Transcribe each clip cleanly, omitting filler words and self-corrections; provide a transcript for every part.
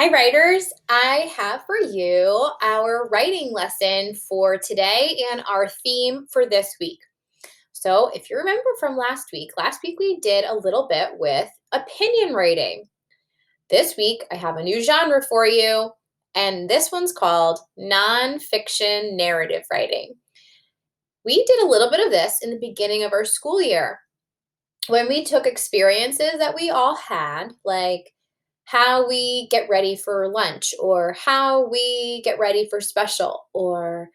Hi, writers. I have for you our writing lesson for today and our theme for this week. So, if you remember from last week we did a little bit with opinion writing. This week, I have a new genre for you, and this one's called nonfiction narrative writing. We did a little bit of this in the beginning of our school year when we took experiences that we all had, like how we get ready for lunch, or how we get ready for special, or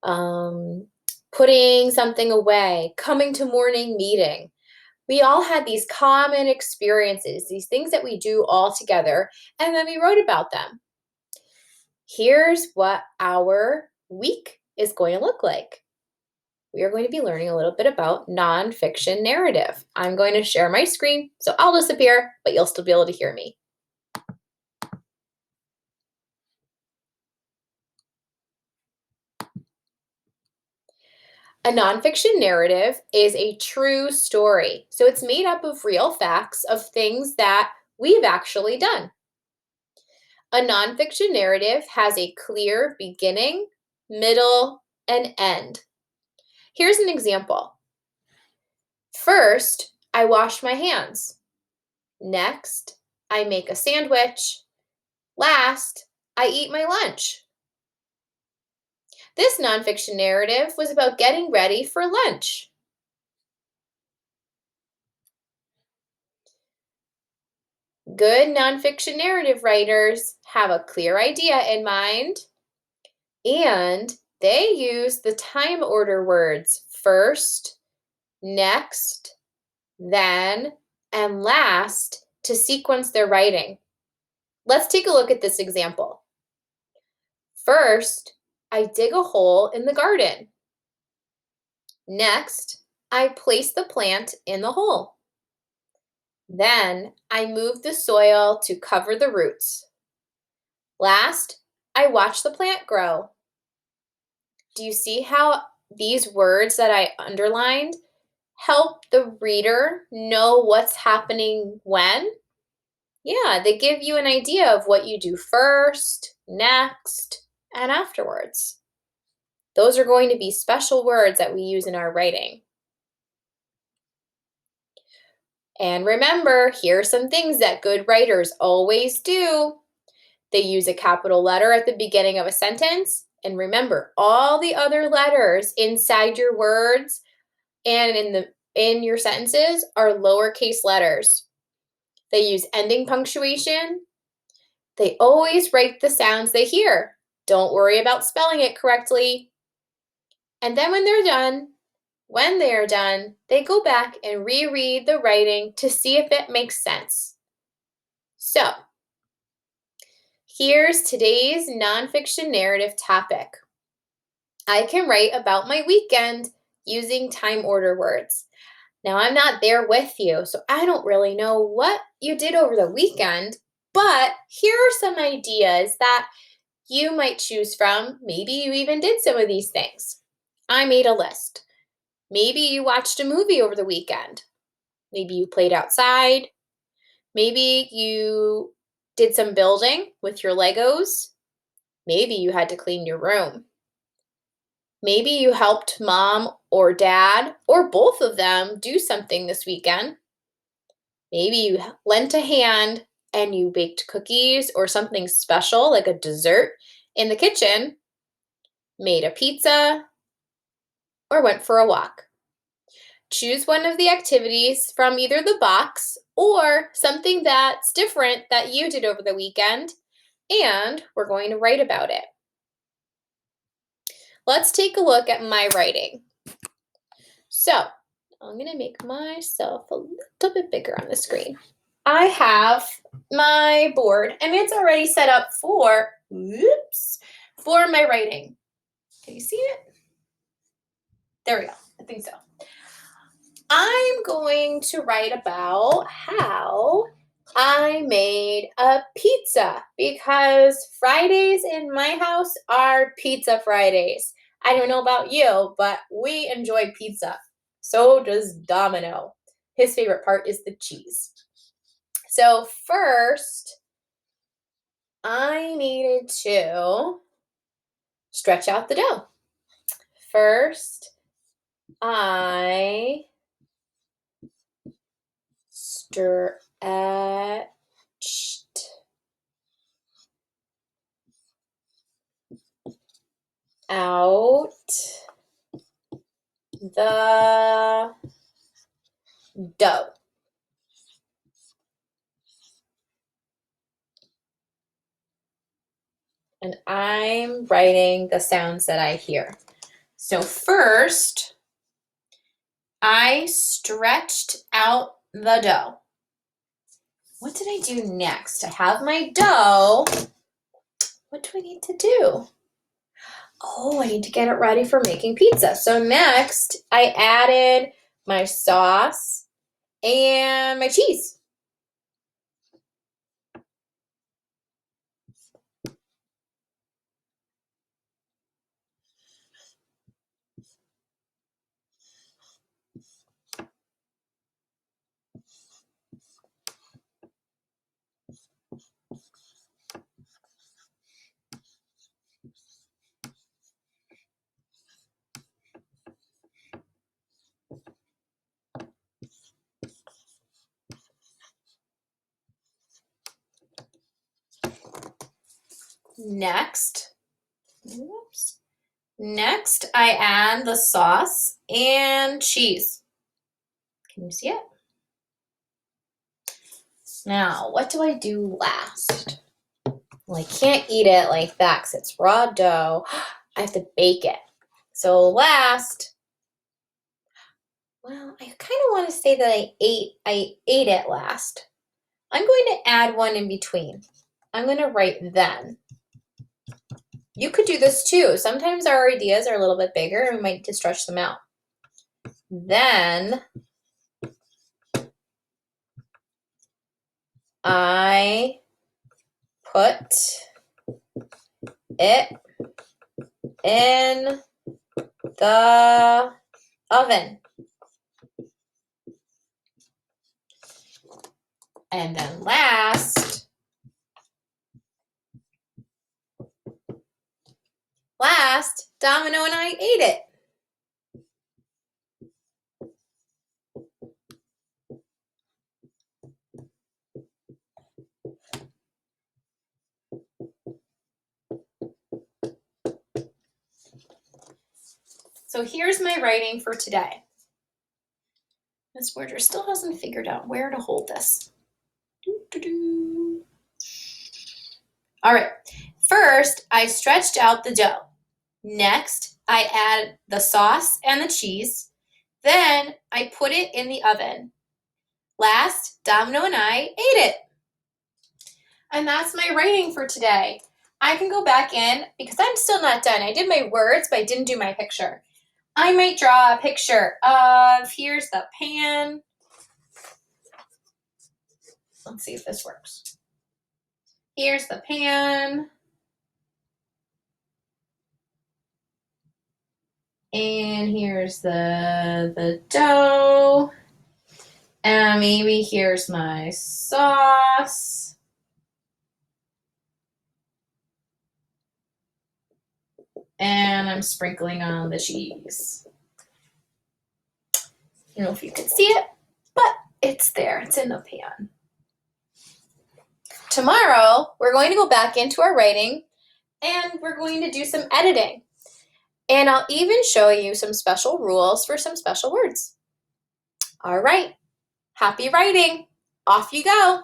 um, putting something away, coming to morning meeting. We all had these common experiences, these things that we do all together, and then we wrote about them. Here's what our week is going to look like. We are going to be learning a little bit about nonfiction narrative. I'm going to share my screen, so I'll disappear, but you'll still be able to hear me. A nonfiction narrative is a true story. So it's made up of real facts of things that we've actually done. A nonfiction narrative has a clear beginning, middle, and end. Here's an example. First, I wash my hands. Next, I make a sandwich. Last, I eat my lunch. This nonfiction narrative was about getting ready for lunch. Good nonfiction narrative writers have a clear idea in mind, and they use the time order words first, next, then, and last to sequence their writing. Let's take a look at this example. First, I dig a hole in the garden. Next, I place the plant in the hole. Then, I move the soil to cover the roots. Last, I watch the plant grow. Do you see how these words that I underlined help the reader know what's happening when? Yeah, they give you an idea of what you do first, next, and afterwards. Those are going to be special words that we use in our writing. And remember, here are some things that good writers always do. They use a capital letter at the beginning of a sentence. And remember, all the other letters inside your words and in your sentences are lowercase letters. They use ending punctuation. They always write the sounds they hear. Don't worry about spelling it correctly. And then when they are done, they go back and reread the writing to see if it makes sense. So, here's today's nonfiction narrative topic. I can write about my weekend using time order words. Now, I'm not there with you, so I don't really know what you did over the weekend, but here are some ideas that you might choose from. Maybe you even did some of these things. I made a list. Maybe you watched a movie over the weekend. Maybe you played outside. Maybe you did some building with your Legos. Maybe you had to clean your room. Maybe you helped mom or dad or both of them do something this weekend. Maybe you lent a hand and you baked cookies or something special like a dessert in the kitchen, made a pizza, or went for a walk. Choose one of the activities from either the box or something that's different that you did over the weekend, and we're going to write about it. Let's take a look at my writing. So, I'm going to make myself a little bit bigger on the screen. I have my board, and it's already set up for my writing. Can you see it? There we go. I think so. I'm going to write about how I made a pizza because Fridays in my house are pizza Fridays. I don't know about you, but we enjoy pizza. So does Domino. His favorite part is the cheese. So first, I needed to stretch out the dough. First, I stretched out the dough. And I'm writing the sounds that I hear. So first, I stretched out the dough. What did I do next? I have my dough. What do I need to do? Oh, I need to get it ready for making pizza. So next, I added my sauce and my cheese. Next, I add the sauce and cheese. Can you see it? Now, what do I do last? Well, I can't eat it like that because it's raw dough. I have to bake it. So last, well, I kind of want to say that I ate it last. I'm going to add one in between. I'm going to write then. You could do this too. Sometimes our ideas are a little bit bigger and we might need to stretch them out. Then I put it in the oven. And then last, Domino and I ate it. So here's my writing for today. Miss Borger still hasn't figured out where to hold this. All right. First, I stretched out the dough. Next, I add the sauce and the cheese. Then I put it in the oven. Last, Domino and I ate it. And that's my writing for today. I can go back in because I'm still not done. I did my words, but I didn't do my picture. I might draw a picture of, here's the pan. Let's see if this works. Here's the pan. And here's the dough. And maybe here's my sauce. And I'm sprinkling on the cheese. I don't know if you can see it, but it's there. It's in the pan. Tomorrow, we're going to go back into our writing and we're going to do some editing. And I'll even show you some special rules for some special words. All right, happy writing. Off you go.